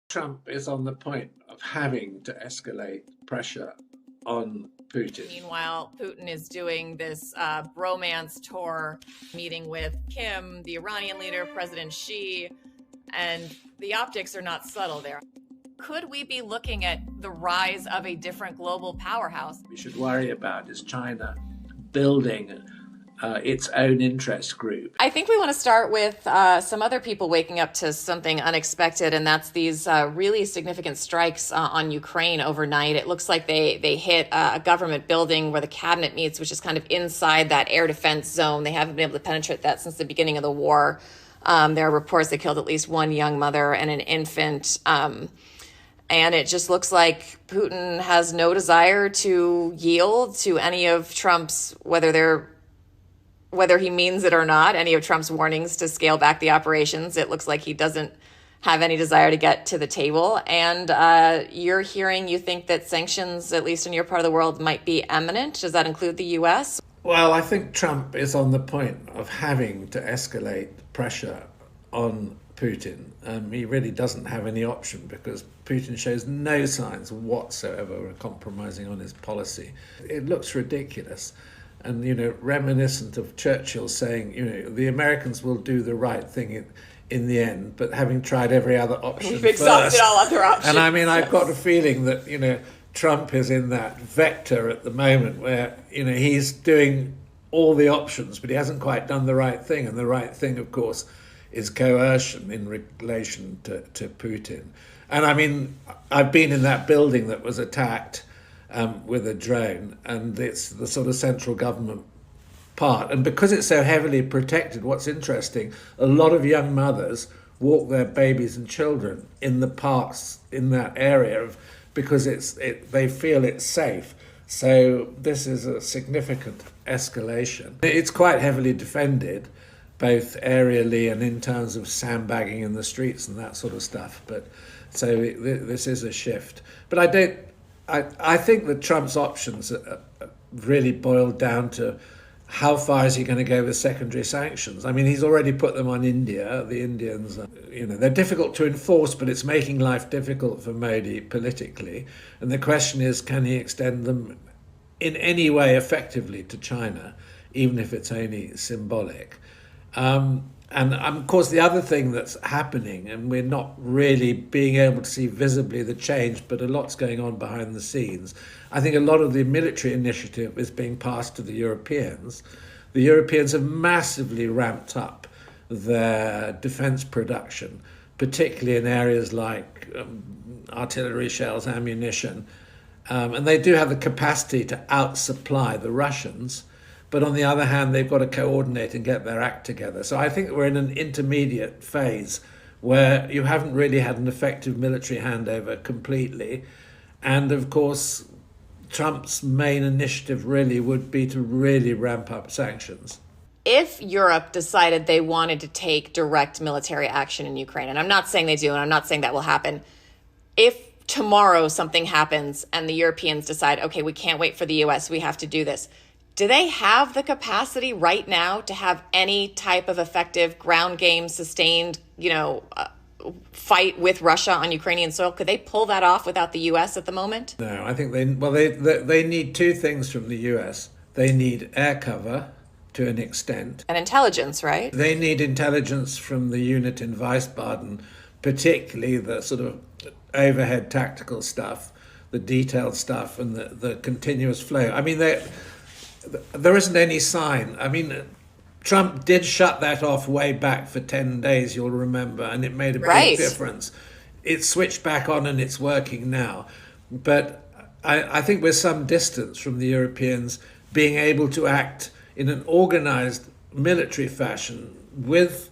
Trump is on the point of having to escalate pressure on Putin. Meanwhile, Putin is doing this bromance tour, meeting with Kim, the Iranian leader, President Xi, and the optics are not subtle there. Could we be looking at the rise of a different global powerhouse? We should worry about is China building its own interest group. I think we want to start with some other people waking up to something unexpected, and that's these really significant strikes on Ukraine overnight. It looks like they hit a government building where the cabinet meets, which is kind of inside that air defense zone. They haven't been able to penetrate that since the beginning of the war. There are reports they killed at least one young mother and an infant. And it just looks like Putin has no desire to yield to any of Trump's, whether he means it or not, any of Trump's warnings to scale back the operations. It looks like he doesn't have any desire to get to the table. And you think that sanctions, at least in your part of the world, might be imminent. Does that include the U.S.? Well, I think Trump is on the point of having to escalate pressure on Putin. He really doesn't have any option because Putin shows no signs whatsoever of compromising on his policy. It looks ridiculous. And, reminiscent of Churchill saying, the Americans will do the right thing in the end, but having tried every other option We've exhausted all other options. And I've got a feeling that, Trump is in that vector at the moment where, he's doing all the options, but he hasn't quite done the right thing. And the right thing, of course, is coercion in relation to Putin. And I've been in that building that was attacked with a drone, and it's the sort of central government part. And because it's so heavily protected, what's interesting, a lot of young mothers walk their babies and children in the parks in that area because they feel it's safe. So this is a significant escalation. It's quite heavily defended, both aerially and in terms of sandbagging in the streets and that sort of stuff. But so this is a shift. But I think that Trump's options are really boiled down to how far is he going to go with secondary sanctions. He's already put them on India. The Indians, they're difficult to enforce, but it's making life difficult for Modi politically. And the question is, can he extend them in any way effectively to China, even if it's only symbolic? And of course, the other thing that's happening, and we're not really being able to see visibly the change, but a lot's going on behind the scenes. I think a lot of the military initiative is being passed to the Europeans. The Europeans have massively ramped up their defense production, particularly in areas like artillery shells, ammunition. And they do have the capacity to outsupply the Russians. But on the other hand, they've got to coordinate and get their act together. So I think we're in an intermediate phase where you haven't really had an effective military handover completely. And of course, Trump's main initiative really would be to really ramp up sanctions. If Europe decided they wanted to take direct military action in Ukraine, and I'm not saying they do, and I'm not saying that will happen, if tomorrow something happens and the Europeans decide, okay, we can't wait for the US, we have to do this, do they have the capacity right now to have any type of effective ground game, sustained, fight with Russia on Ukrainian soil? Could they pull that off without the U.S. at the moment? No, I think they need two things from the U.S. They need air cover to an extent. And intelligence, right? They need intelligence from the unit in Wiesbaden, particularly the sort of overhead tactical stuff, the detailed stuff, and the continuous flow. There isn't any sign. Trump did shut that off way back for 10 days, you'll remember, and it made a big difference. It's switched back on and it's working now. But I think we're some distance from the Europeans being able to act in an organized military fashion with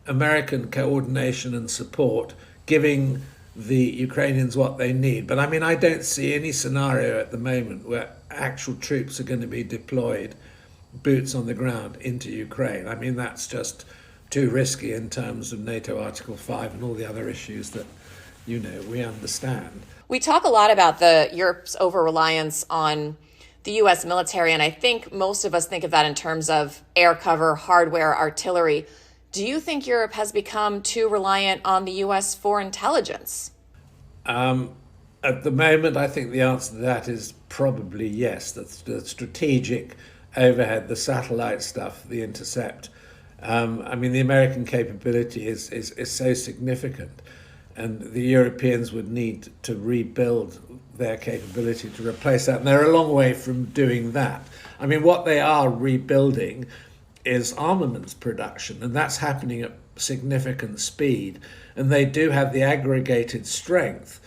American coordination and support, giving the Ukrainians what they need. But I don't see any scenario at the moment where actual troops are going to be deployed, boots on the ground, into Ukraine. That's just too risky in terms of NATO Article 5 and all the other issues that, we understand. We talk a lot about Europe's over-reliance on the U.S. military, and I think most of us think of that in terms of air cover, hardware, artillery. Do you think Europe has become too reliant on the U.S. for intelligence? At the moment, I think the answer to that is probably yes. The strategic overhead, the satellite stuff, the intercept. I mean, the American capability is so significant, and the Europeans would need to rebuild their capability to replace that. And they're a long way from doing that. I mean, what they are rebuilding is armaments production, and that's happening at significant speed. And they do have the aggregated strength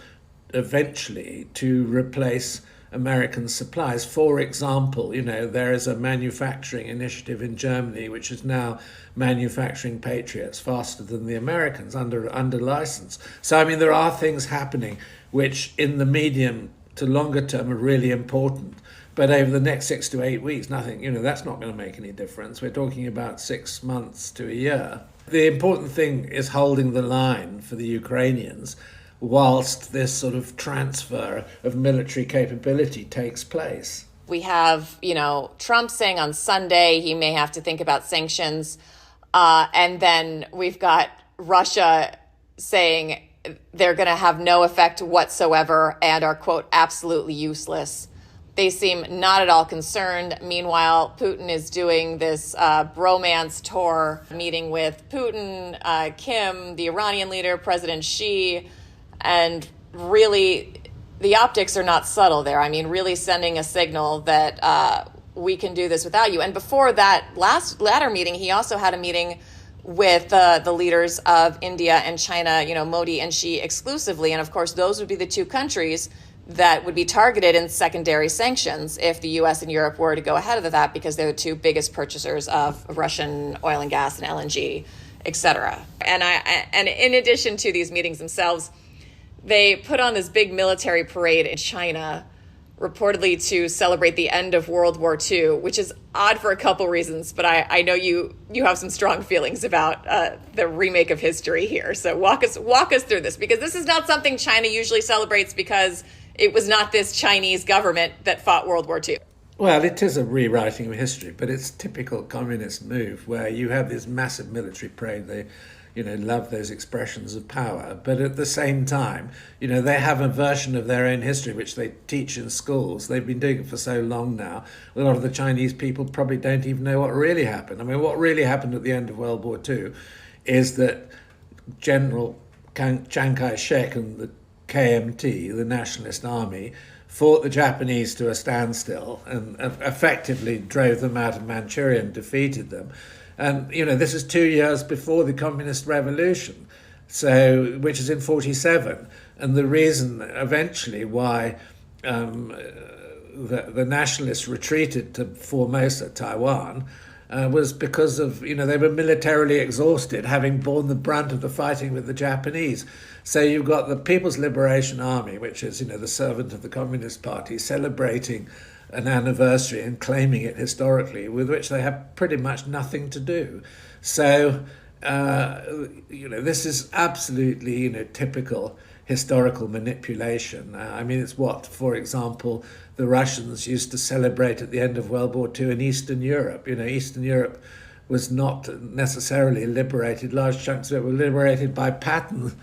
eventually to replace American supplies. For example, there is a manufacturing initiative in Germany which is now manufacturing Patriots faster than the Americans under license. So, I mean, there are things happening which in the medium to longer term are really important. But over the next 6 to 8 weeks, nothing, that's not going to make any difference. We're talking about 6 months to a year. The important thing is holding the line for the Ukrainians whilst this sort of transfer of military capability takes place. We have, Trump saying on Sunday he may have to think about sanctions. And then we've got Russia saying they're going to have no effect whatsoever and are, quote, absolutely useless. They seem not at all concerned. Meanwhile, Putin is doing this bromance tour, meeting with Putin, Kim, the Iranian leader, President Xi, and really the optics are not subtle there. I mean, really sending a signal that we can do this without you. And before that latter meeting, he also had a meeting with the leaders of India and China, Modi and Xi exclusively. And of course, those would be the two countries that would be targeted in secondary sanctions if the U.S. and Europe were to go ahead of that, because they're the two biggest purchasers of Russian oil and gas and LNG, et cetera. And in addition to these meetings themselves, they put on this big military parade in China, reportedly to celebrate the end of World War II, which is odd for a couple reasons, but I know you have some strong feelings about the remake of history here. So walk us through this, because this is not something China usually celebrates, because it was not this Chinese government that fought World War II. Well, it is a rewriting of history, but it's typical communist move where you have this massive military parade. They love those expressions of power. But at the same time, they have a version of their own history, which they teach in schools. They've been doing it for so long now. A lot of the Chinese people probably don't even know what really happened. I mean, what really happened at the end of World War II is that General Chiang Kai-shek and the KMT, the Nationalist Army, fought the Japanese to a standstill and effectively drove them out of Manchuria and defeated them. And, this is 2 years before the Communist Revolution, which is in 1947. And the reason eventually why the nationalists retreated to Formosa, Taiwan, was because of, they were militarily exhausted, having borne the brunt of the fighting with the Japanese. So you've got the People's Liberation Army, which is, the servant of the Communist Party, celebrating an anniversary and claiming it historically, with which they have pretty much nothing to do. So, this is absolutely, typical historical manipulation. I mean, it's what, for example, the Russians used to celebrate at the end of World War II in Eastern Europe. Eastern Europe was not necessarily liberated. Large chunks of it were liberated by Patton,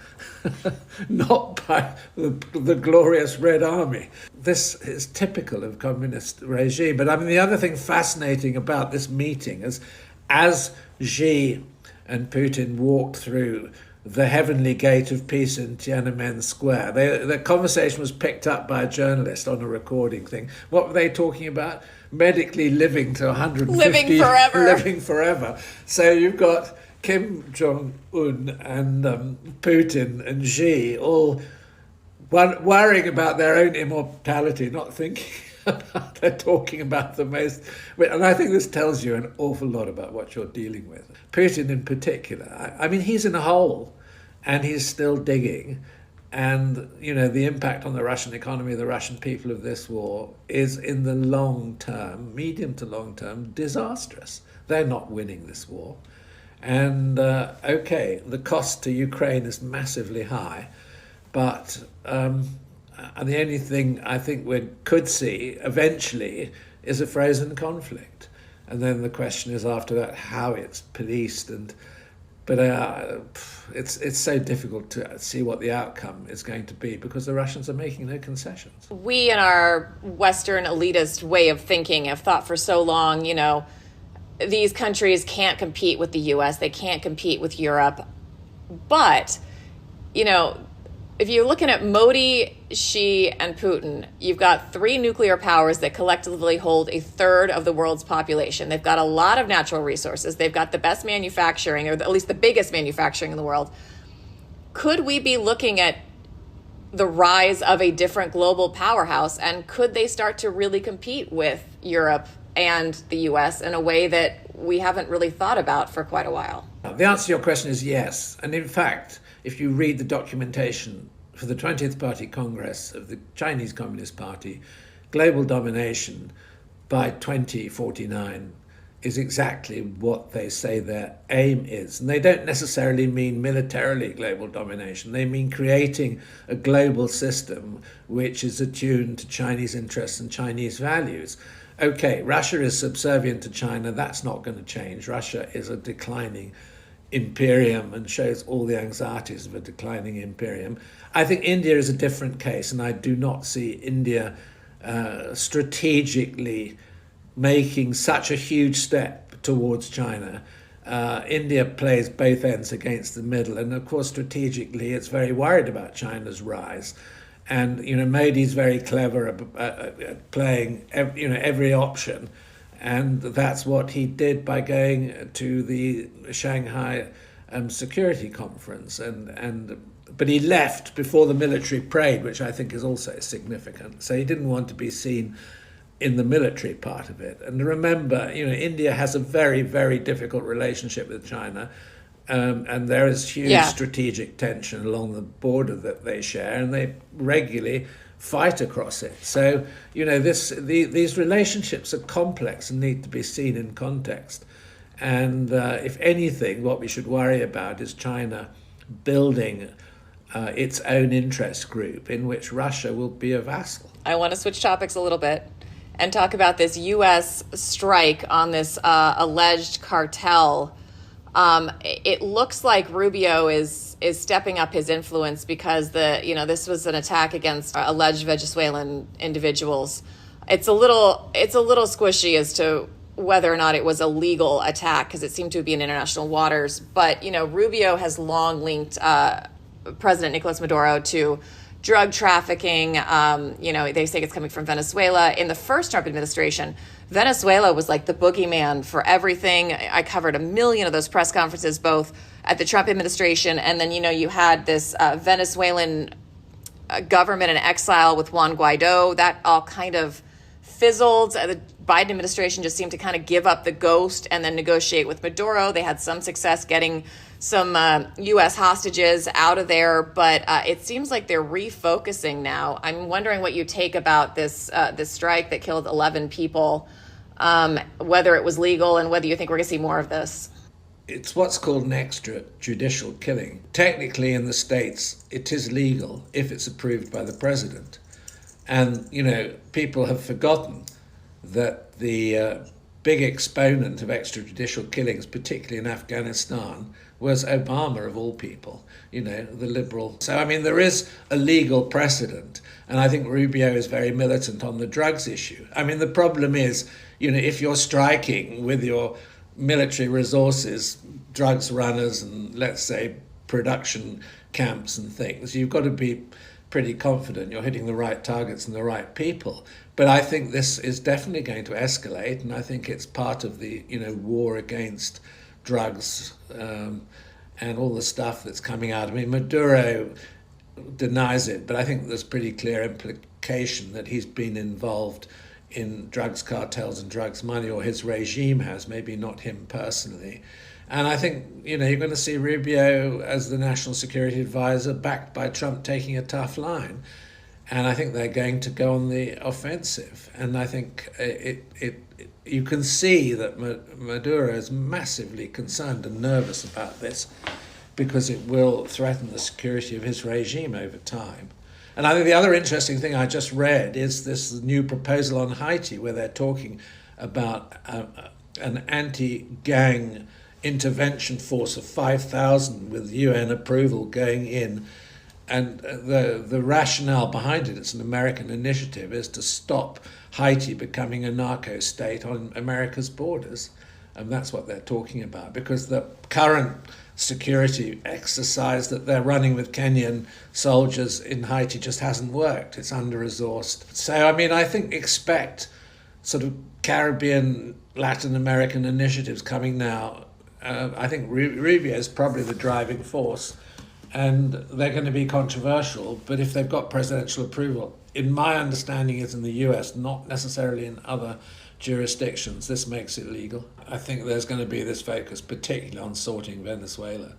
not by the glorious Red Army. This is typical of communist regime. But I mean, the other thing fascinating about this meeting is, as Xi and Putin walked through the heavenly gate of peace in Tiananmen Square, the conversation was picked up by a journalist on a recording thing. What were they talking about? Medically living to 150. Living forever. So you've got Kim Jong-Un and Putin and Xi all worrying about their own immortality, not thinking about, they're talking about the most. And I think this tells you an awful lot about what you're dealing with. Putin in particular, I mean, he's in a hole and he's still digging. And, the impact on the Russian economy, the Russian people of this war is in the long term, medium to long term, disastrous. They're not winning this war. And, the cost to Ukraine is massively high. But the only thing I think we could see eventually is a frozen conflict. And then the question is after that how it's policed. And But it's so difficult to see what the outcome is going to be because the Russians are making no concessions. We, in our Western elitist way of thinking, have thought for so long, these countries can't compete with the US, they can't compete with Europe. But, if you're looking at Modi, Xi, and Putin, you've got three nuclear powers that collectively hold a third of the world's population. They've got a lot of natural resources. They've got the best manufacturing, or at least the biggest manufacturing in the world. Could we be looking at the rise of a different global powerhouse, and could they start to really compete with Europe and the US in a way that we haven't really thought about for quite a while? The answer to your question is yes. And in fact, if you read the documentation for the 20th Party Congress of the Chinese Communist Party, global domination by 2049 is exactly what they say their aim is. And they don't necessarily mean militarily global domination. They mean creating a global system which is attuned to Chinese interests and Chinese values. Okay, Russia is subservient to China. That's not going to change. Russia is a declining imperium and shows all the anxieties of a declining imperium. I think India is a different case, and I do not see India strategically making such a huge step towards China. India plays both ends against the middle, and of course strategically it's very worried about China's rise. And Modi's very clever at playing every option, and that's what he did by going to the Shanghai Security Conference. But he left before the military parade, which I think is also significant. So he didn't want to be seen in the military part of it. And remember, India has a very, very difficult relationship with China. And there is huge strategic tension along the border that they share, and they regularly fight across it. So, these relationships are complex and need to be seen in context. And if anything, what we should worry about is China building its own interest group in which Russia will be a vassal. I want to switch topics a little bit and talk about this U.S. strike on this alleged cartel. It looks like Rubio is stepping up his influence because this was an attack against alleged Venezuelan individuals. It's a little squishy as to whether or not it was a legal attack because it seemed to be in international waters. But Rubio has long linked President Nicolas Maduro to drug trafficking. They say it's coming from Venezuela. In the first Trump administration, Venezuela was like the boogeyman for everything. I covered 1 million of those press conferences, both at the Trump administration, and then, you had this Venezuelan government in exile with Juan Guaido. That all kind of fizzled. The Biden administration just seemed to kind of give up the ghost and then negotiate with Maduro. They had some success getting some U.S. hostages out of there, but it seems like they're refocusing now. I'm wondering what you take about this strike that killed 11 people, whether it was legal and whether you think we're going to see more of this. It's what's called an extrajudicial killing. Technically in the States, it is legal if it's approved by the president. And, people have forgotten that the big exponent of extrajudicial killings, particularly in Afghanistan, was Obama, of all people, the liberal. So, there is a legal precedent. And I think Rubio is very militant on the drugs issue. The problem is, if you're striking with your military resources, drugs runners and, let's say, production camps and things, you've got to be pretty confident you're hitting the right targets and the right people. But I think this is definitely going to escalate, and I think it's part of the war against drugs and all the stuff that's coming out. Maduro denies it, but I think there's pretty clear implication that he's been involved in drugs cartels and drugs money, or his regime has, maybe not him personally. And I think, you're going to see Rubio as the national security advisor backed by Trump taking a tough line. And I think they're going to go on the offensive. And I think you can see that Maduro is massively concerned and nervous about this because it will threaten the security of his regime over time. And I think the other interesting thing I just read is this new proposal on Haiti, where they're talking about an anti-gang intervention force of 5,000 with UN approval going in. And the rationale behind it, it's an American initiative, is to stop Haiti becoming a narco state on America's borders. And that's what they're talking about, because the current security exercise that they're running with Kenyan soldiers in Haiti just hasn't worked. It's under-resourced. So, I mean, I think expect sort of Caribbean, Latin American initiatives coming now. I think Rubio is probably the driving force, and they're going to be controversial, but if they've got presidential approval, in my understanding is in the US, not necessarily in other jurisdictions, this makes it legal. I think there's going to be this focus particularly on sorting Venezuela.